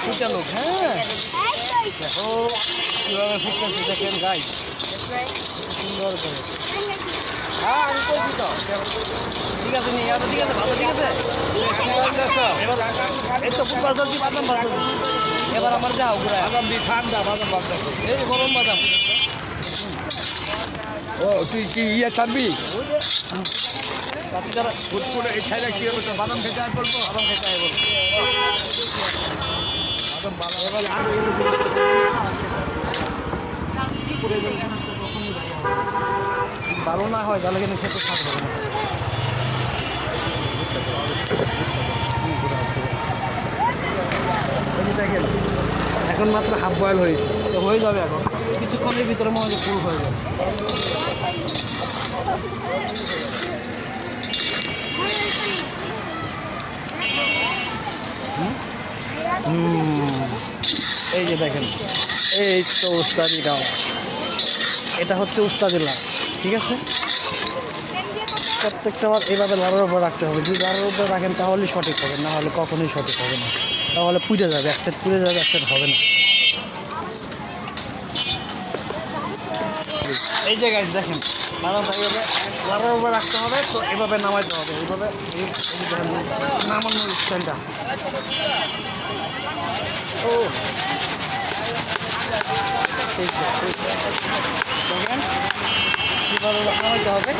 ফুটানুক। হ্যাঁ, দেখো কীভাবে ফুটতেছে, দেখেন গাইস, সুন্দর করে। হ্যাঁ, আমি কইছি তো। ঠিক আছে, নিয়ে ঠিক আছে, ভালো, ঠিক আছে। এই তো ফুটবল চলছি, বাদাম ভালো। এবার আমার যাও ঘুরায় বাদাম দিই, ঠান্ডা বাদাম বাদাম, এই যে গরম বাদাম। ও তুই কি ইয়ে ছাড়বি? বাচ্চারা ফুটফুটে এই ছাইলে কি হবে? তো বাদাম খেতে আর বলবো, বাদাম খেতে হয় বলবো। বাদাম বাদাম এবার ভালো না হয় তাহলে কিন্তু খেতে থাকবে না। এই যে দেখেন, এখন মাত্র হাফ বয়েল হয়েছে, তো হয়ে যাবে এখন কিছুক্ষণের ভিতরে মনে হয় ফুল হয়ে যাবে। এই যে দেখেন, এই তো উস্তাদি গাও, এটা হচ্ছে উস্তাদি লাউ, ঠিক আছে। প্রত্যেকটা বার এইভাবে লাড়ার উপর রাখতে হবে, যদি লাড়ার উপর রাখেন তাহলেই সঠিক হবে, না হলে কখনোই সঠিক হবে না, তাহলে পুড়ে যাবে, এক সেট পুড়ে যাবে, এক সেট হবে না। এই যে গাইস দেখেন, বাদামটা এইভাবে লাড়ার উপর রাখতে হবে, তো এভাবে নামাইতে হবে, এইভাবে নামানোর স্টাইলটা। ও ঠিক আছে, দেখেন কীভাবে নামাইতে হবে।